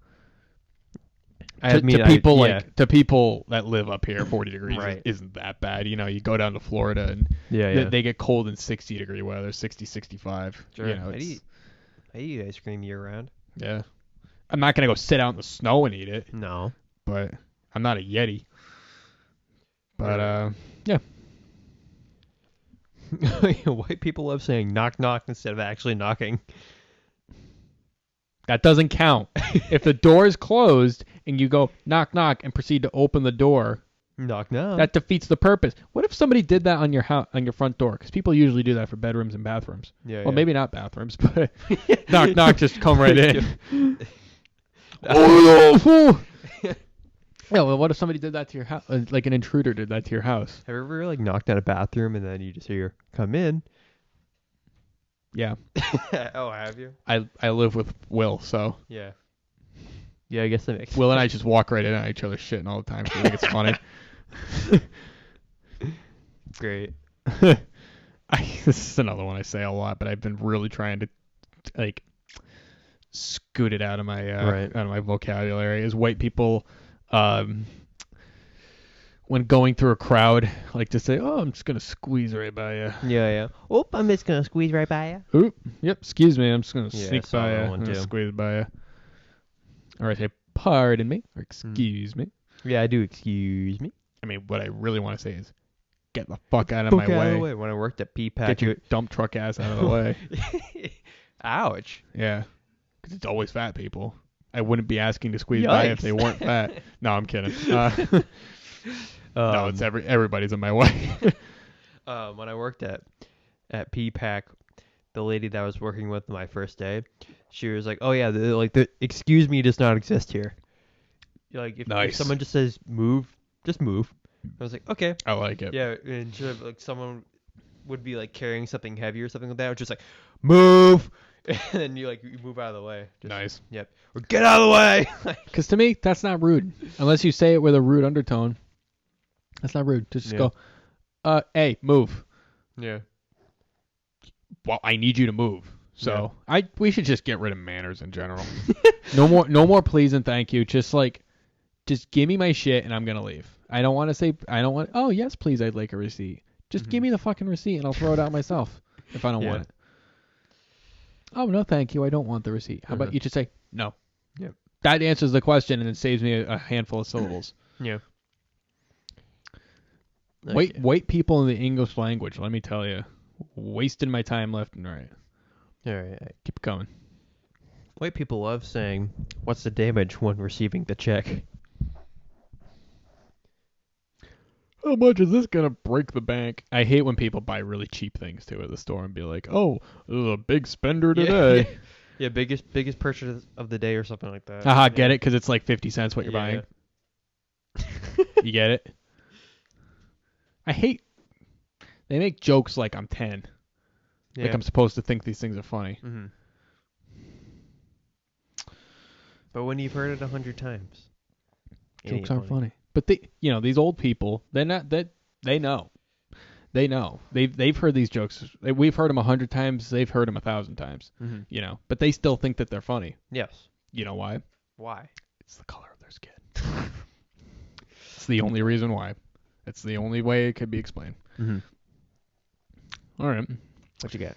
B: to people that live up here, 40 degrees isn't that bad. You know, you go down to Florida and they get cold in 60 degree weather, 60, 65.
A: Sure.
B: You know,
A: I eat ice cream year round.
B: Yeah. I'm not gonna go sit out in the snow and eat it.
A: No.
B: But I'm not a Yeti. But yeah.
A: White people love saying knock knock instead of actually knocking.
B: That doesn't count. If the door is closed and you go knock knock and proceed to open the door,
A: Knock knock.
B: that defeats the purpose. What if somebody did that on your house, on your front door? Because people usually do that for bedrooms and bathrooms.
A: Yeah.
B: Well, maybe not bathrooms, but knock knock, just come right in. Yeah, well, what if somebody did that to your house? Like an intruder did that to your house?
A: Have you ever like knocked on a bathroom and then you just hear come in?
B: Yeah.
A: Oh, have you?
B: I live with Will, so
A: Yeah. Yeah, I guess that makes
B: Will and I just walk right in on each other's shit all the time. So I think it's funny.
A: Great.
B: This is another one I say a lot, but I've been really trying to like scoot it out of my out of my vocabulary. Is white people when going through a crowd like to say, "Oh, I'm just gonna squeeze right by you."
A: Yeah. Oop, I'm just gonna squeeze right by you.
B: Oop, yep. Excuse me, I'm just gonna
A: Yeah, I
B: sneak
A: saw
B: by
A: that
B: you.
A: one
B: I'm gonna
A: too.
B: squeeze by you. Or I say, "Pardon me," or "Excuse me."
A: Yeah, I do. Excuse me.
B: I mean, what I really want to say is, "Get the fuck out of my way."
A: When I worked at P-Pack,
B: Get your dump truck ass out of the way.
A: Ouch.
B: Yeah, because it's always fat people. I wouldn't be asking to squeeze by if they weren't fat. No, I'm kidding. No, it's everybody's in my way.
A: When I worked at P-Pack, the lady that I was working with my first day, she was like, "Oh yeah, the excuse me does not exist here. Like if someone just says move, just move." I was like, "Okay."
B: I like it.
A: Yeah, and should have, like someone would be like carrying something heavy or something like that, or just like move, and then you move out of the way. Just,
B: Nice.
A: Yep. Or get out of the way.
B: Because to me, that's not rude. Unless you say it with a rude undertone. That's not rude. Just go, hey, move.
A: Yeah.
B: Well, I need you to move. So we should just get rid of manners in general. No more please and thank you. Just give me my shit and I'm gonna leave. I don't want. Oh yes, please. I'd like a receipt. Just give me the fucking receipt and I'll throw it out myself if I don't want it. Oh no, thank you. I don't want the receipt. How about you just say no?
A: Yep.
B: That answers the question and it saves me a handful of syllables.
A: Yeah.
B: White people in the English language, let me tell you, wasting my time left and right.
A: All right.
B: Keep going.
A: White people love saying, "What's the damage?" when receiving the check.
B: How much is this gonna break the bank? I hate when people buy really cheap things too at the store and be like, "Oh, this is a big spender today."
A: Yeah, biggest purchase of the day or something like that.
B: Haha, get it? Because it's like 50 cents what you're buying. You get it? I hate. They make jokes like I'm 10.
A: Yeah.
B: Like I'm supposed to think these things are funny.
A: Mm-hmm. But when you've heard it 100 times,
B: Jokes aren't funny. But these old people, they're not that they know. They know. They've heard these jokes. We've heard them 100 times. They've heard them 1,000 times.
A: Mm-hmm.
B: But they still think that they're funny.
A: Yes.
B: You know why?
A: Why?
B: It's the color of their skin. It's the only reason why. It's the only way it could be explained.
A: Mm-hmm.
B: All right.
A: What you got?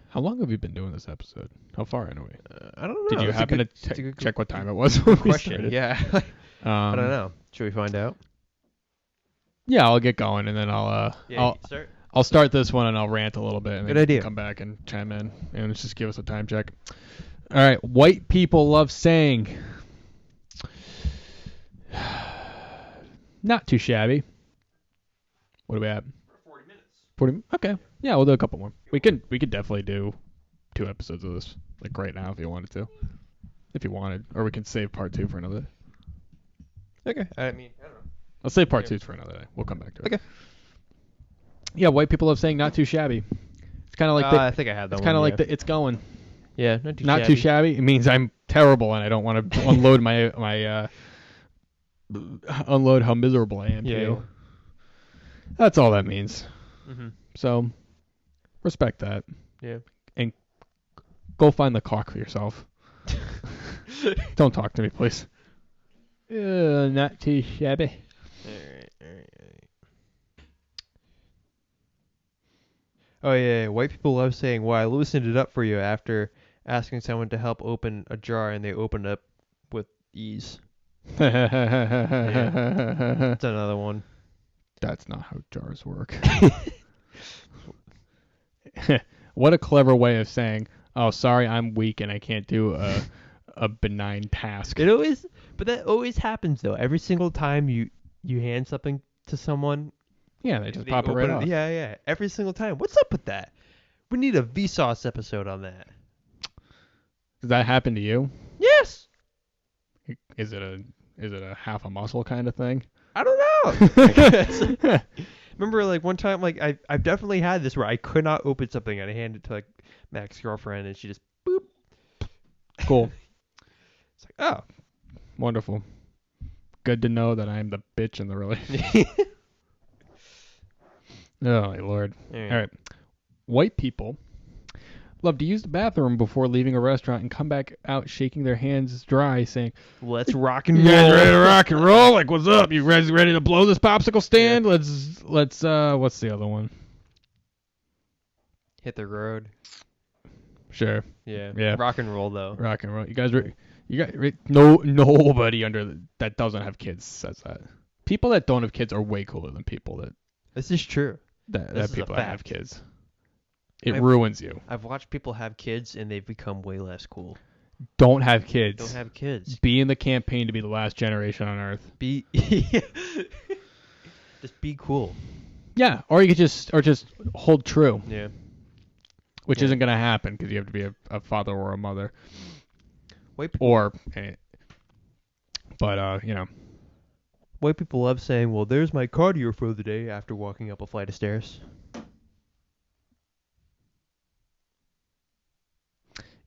B: How long have you been doing this episode? How far in are we?
A: I don't know.
B: Did you
A: That's
B: happen
A: a
B: to
A: good
B: check what time it was? When we
A: question.
B: started?
A: Yeah. I don't know. Should we find out?
B: Yeah, I'll get going and then I'll start this one and I'll rant a little bit and
A: Good
B: then
A: idea.
B: come back and chime in and let's just give us a time check. All right, white people love saying not too shabby. What do we have?
A: 40 minutes.
B: 40. Okay. Yeah, we'll do a couple more. We could definitely do 2 episodes of this like right now if you wanted to. If you wanted, or we can save part 2 for another day.
A: Okay. I mean, I don't know.
B: Let's save part 2 for another day. We'll come back to it.
A: Okay.
B: Yeah, white people love saying not too shabby. It's kind of like
A: I think I had that
B: it's
A: one.
B: kind of like it's going.
A: Yeah,
B: Not too shabby. It means I'm terrible and I don't want to unload my unload how miserable I am to you. That's all that means.
A: Mm-hmm.
B: So respect that.
A: Yeah.
B: And go find the cock for yourself. Don't talk to me, please. Not too shabby.
A: All right. Oh yeah, white people love saying, "Well, I loosened it up for you," after asking someone to help open a jar and they open it up with ease. That's another one.
B: That's not how jars work. What a clever way of saying, "Oh, sorry, I'm weak and I can't do a benign task."
A: But that always happens though. Every single time you hand something to someone,
B: Yeah, they just pop it right off.
A: Yeah. Every single time. What's up with that? We need a Vsauce episode on that.
B: Does that happen to you?
A: Yes.
B: Is it a half a muscle kind of thing?
A: I don't know. Remember, like one time, like I've definitely had this where I could not open something and I handed it to like my ex-girlfriend and she just boop.
B: Cool.
A: It's like, oh,
B: wonderful. Good to know that I'm the bitch in the relationship. Oh my lord. All right. White people love to use the bathroom before leaving a restaurant and come back out shaking their hands dry, saying,
A: "Let's rock and roll."
B: You guys ready to rock and roll? Like, what's up? You guys ready to blow this popsicle stand? Yeah. Let's what's the other one?
A: Hit the road.
B: Sure.
A: Yeah. Rock and roll though.
B: Rock and roll. You guys nobody that doesn't have kids says that. People that don't have kids are way cooler than people that.
A: This is true.
B: That people that have kids. It ruins you.
A: I've watched people have kids and they've become way less cool.
B: Don't have kids.
A: Don't have kids.
B: Be in the campaign to be the last generation on Earth.
A: Just be cool.
B: Yeah, or you could just hold true.
A: Yeah.
B: Which isn't gonna happen because you have to be a father or a mother.
A: White people love saying, "Well, there's my cardio for the day," after walking up a flight of stairs.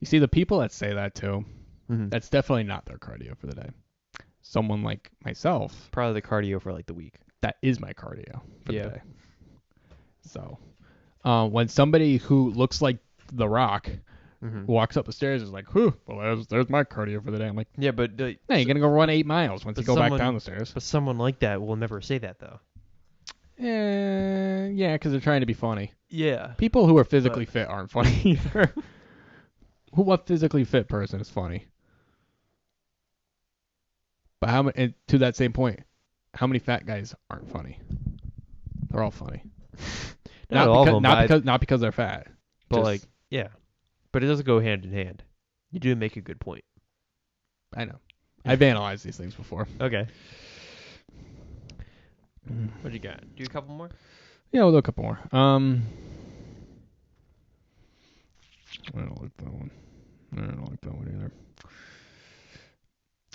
B: You see, the people that say that too,
A: mm-hmm.
B: That's definitely not their cardio for the day. Someone like myself,
A: probably the cardio for like the week.
B: That is my cardio for the day. So, when somebody who looks like The Rock walks up the stairs, is like, "Whew, well, there's my cardio for the day." I'm like,
A: "Yeah, but
B: you're gonna go run 8 miles once you go back down the stairs."
A: But someone like that will never say that though.
B: Yeah, because they're trying to be funny.
A: Yeah.
B: People who are physically fit aren't funny either. What physically fit person is funny? But and to that same point, how many fat guys aren't funny? They're all funny. Not because they're fat.
A: But but it doesn't go hand in hand. You do make a good point.
B: I know. I've analyzed these things before.
A: Okay. What you got? Do a couple more?
B: Yeah, we'll do a couple more. I don't like that one. I don't like that one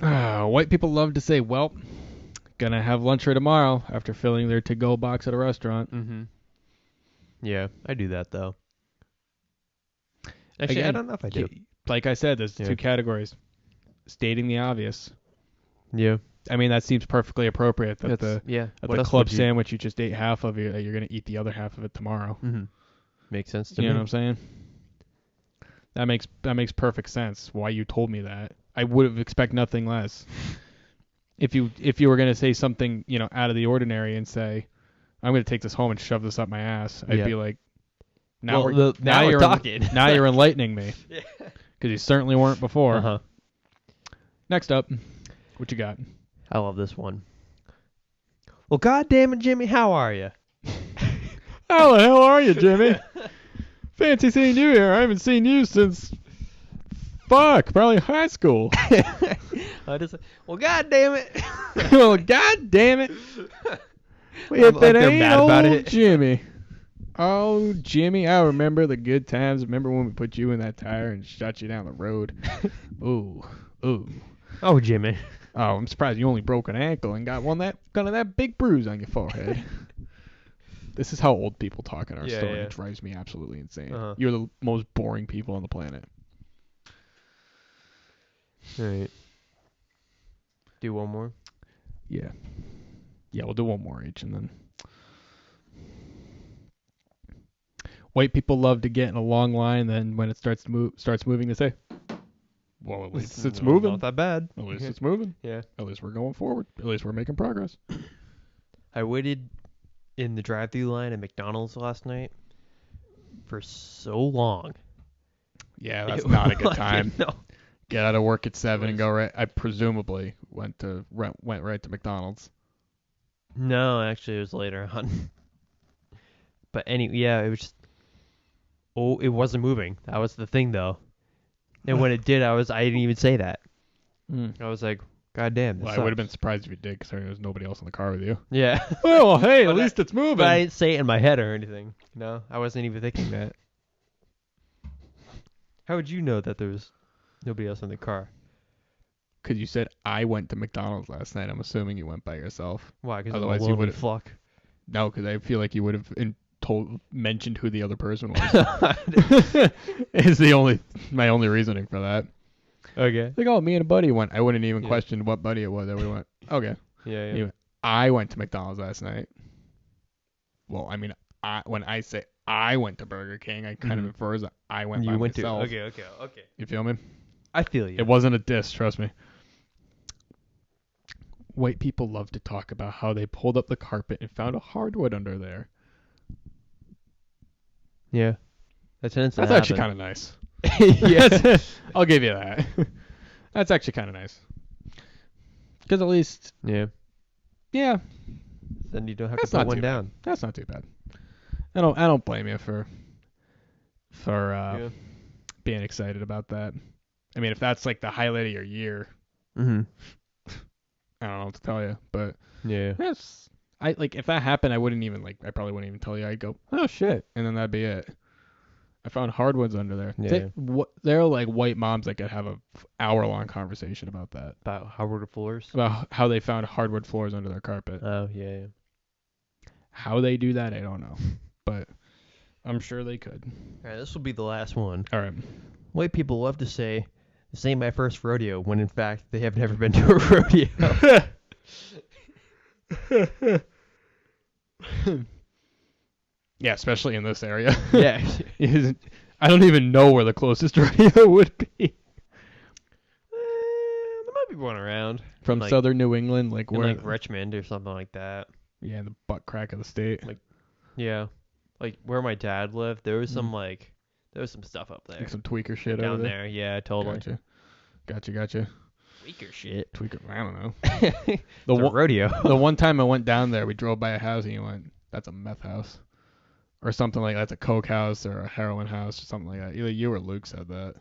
B: either. White people love to say, "Well, gonna have lunch here tomorrow," after filling their to-go box at a restaurant.
A: Mm-hmm. Yeah, I do that though. Actually, I don't know if I do.
B: Like I said, there's 2 categories. Stating the obvious.
A: Yeah.
B: I mean, that seems perfectly appropriate. That the club sandwich you just ate half of, you're going to eat the other half of it tomorrow.
A: Mm-hmm. Makes sense to me.
B: You know what I'm saying? That makes perfect sense. Why you told me that? I would have expected nothing less. If you were going to say something, out of the ordinary and say, "I'm going to take this home and shove this up my ass," I'd be like, now we're talking. Now you're enlightening me. Yeah. Because you certainly weren't before.
A: Uh-huh.
B: Next up, what you got?
A: I love this one. "Well, goddamn it, Jimmy, how are you?"
B: How the hell are you, Jimmy? Fancy seeing you here. I haven't seen you since probably high school.
A: "Well, goddamn it."
B: Well, goddamn it. If it ain't old Jimmy. Oh, Jimmy, I remember the good times. Remember when we put you in that tire and shot you down the road? Ooh.
A: Oh, Jimmy.
B: Oh, I'm surprised you only broke an ankle and got that big bruise on your forehead. This is how old people talk in our store. Yeah. It drives me absolutely insane. Uh-huh. You're the most boring people on the planet.
A: All right. Do one more?
B: Yeah. Yeah, we'll do one more each and then. White people love to get in a long line, then when it starts moving, they say, "Well, at least it's moving.
A: Not that bad.
B: At least it's moving.
A: Yeah.
B: At least we're going forward. At least we're making progress."
A: I waited in the drive-thru line at McDonald's last night for so long.
B: Yeah, that's not a good time.
A: No.
B: Get out of work at 7 and go right. I presumably went right to McDonald's.
A: No, actually, it was later on. But yeah, it was just, it wasn't moving. That was the thing, though. And when it did, I didn't even say that. I was like, God damn, this
B: Well, I would have
A: sucks."
B: been surprised if you did, because there was nobody else in the car with you.
A: Yeah.
B: Well, hey,
A: But
B: at least it's moving.
A: But I didn't say it in my head or anything. No, I wasn't even thinking that. How would you know that there was nobody else in the car?
B: Because you said I went to McDonald's last night. I'm assuming you went by yourself.
A: Why? Because
B: Otherwise,
A: I'm a
B: you
A: lonely
B: would've-
A: fuck.
B: No, because I feel like you would have mentioned who the other person was. Is my only reasoning for that.
A: Okay.
B: Like, oh, me and a buddy went. I wouldn't even
A: Yeah.
B: question what buddy it was. I would have went, okay.
A: Yeah, yeah.
B: Anyway, I went to McDonald's last night. Well, I mean, when I say I went to Burger King, I kind of
A: Mhm.
B: infer that I went
A: You
B: by
A: went
B: myself.
A: to. Okay.
B: You feel me?
A: I feel you.
B: It wasn't a diss, trust me. White people love to talk about how they pulled up the carpet and found a hardwood under there.
A: Yeah. That tends to
B: That's actually kind of nice.
A: Yes.
B: I'll give you that. That's actually kind of nice. Because at least,
A: Yeah.
B: yeah,
A: Then you don't have
B: That's
A: to put
B: not
A: one
B: too
A: down.
B: that's not too bad. I don't blame you for
A: Yeah.
B: being excited about that. I mean, if that's like the highlight of your year,
A: Mhm.
B: I don't know what to tell you, but
A: Yeah.
B: yes, if that happened, I probably wouldn't even tell you. I'd go, oh shit, and then that'd be it. I found hardwoods under there.
A: Yeah.
B: They're like white moms that could have a hour-long conversation about that,
A: About hardwood floors.
B: about how they found hardwood floors under their carpet.
A: Oh yeah.
B: How they do that, I don't know, but I'm sure they could.
A: All right, this will be the last one.
B: All right.
A: White people love to say, "This ain't my first rodeo," when in fact they have never been to a rodeo.
B: Yeah, especially in this area.
A: Yeah.
B: I don't even know where the closest rodeo would be.
A: There might be one around.
B: From
A: Like-
B: southern New England, like
A: In
B: where?
A: like Richmond or something like that.
B: Yeah, the butt crack of the state.
A: Yeah. Like where my dad lived, there was some
B: Mm.
A: there was some stuff up there.
B: Like some tweaker shit
A: Down
B: over
A: there. Yeah, totally.
B: Gotcha.
A: Weaker shit.
B: Tweaker. I don't know.
A: It's
B: The
A: a
B: one,
A: rodeo.
B: the one time I went down there, we drove by a house and you went, "That's a meth house," or something like that's a coke house or a heroin house or something like that. Either you or Luke said that.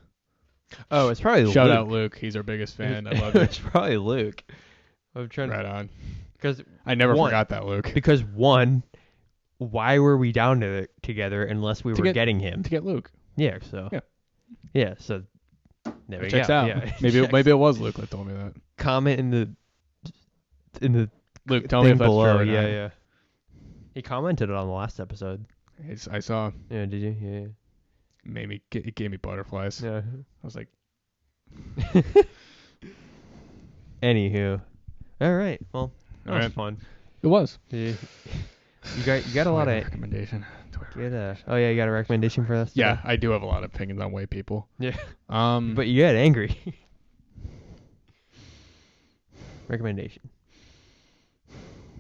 A: Oh, it's probably
B: Shout
A: Luke.
B: out Luke. He's our biggest fan. I love
A: It's
B: it.
A: probably Luke. I'm trying
B: Right on.
A: because
B: I never
A: One.
B: forgot that, Luke.
A: because one, why were we down together unless we
B: To
A: were
B: get-
A: getting him?
B: To get Luke.
A: Yeah. So.
B: Yeah.
A: Yeah. So. There we
B: It checks
A: go.
B: out.
A: Yeah.
B: Maybe
A: Checks.
B: maybe it was Luke that told me that.
A: Comment in the
B: Luke, tell me
A: thing
B: if that's
A: below.
B: true or
A: Yeah,
B: not.
A: yeah. He commented on the last episode.
B: I saw.
A: Yeah, did you? Yeah.
B: It gave me butterflies.
A: Yeah.
B: I was like,
A: Anywho. All right. Well, that
B: All
A: was
B: right.
A: fun.
B: it was.
A: Yeah. You got a lot
B: Twitter
A: of.
B: recommendation.
A: Oh yeah, you got a recommendation for us?
B: Yeah,
A: today?
B: I do have a lot of opinions on white people.
A: Yeah.
B: But
A: But you got angry. Recommendation.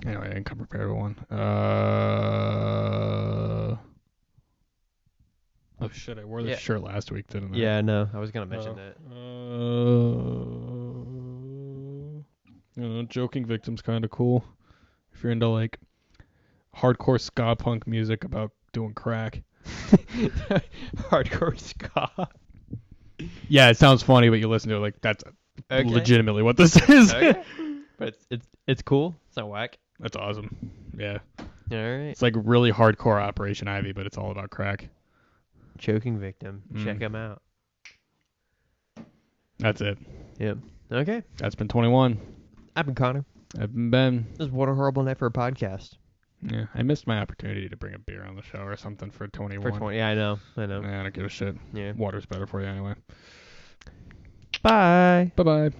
B: anyway, I didn't come prepared with one. Oh shit! I wore this
A: Yeah.
B: shirt last week, didn't I?
A: Yeah, no, I was gonna mention that.
B: Joking Victim's kind of cool. If you're into like hardcore ska punk music about doing crack.
A: Hardcore ska.
B: Yeah, it sounds funny, but you listen to it like that's
A: Okay.
B: legitimately what this is.
A: Okay. But it's cool. It's not whack.
B: That's awesome. Yeah.
A: All right.
B: It's like really hardcore Operation Ivy, but it's all about crack.
A: Choking Victim. Check
B: Mm.
A: him out.
B: That's it.
A: Yep. Okay.
B: That's been 21.
A: I've been Connor.
B: I've been Ben.
A: This is What a Horrible Night for a Podcast.
B: Yeah, I missed my opportunity to bring a beer on the show or something for 21.
A: For 20. Yeah, I know.
B: Yeah, I don't give a shit.
A: Yeah.
B: Water's better for you anyway.
A: Bye.
B: Bye-bye.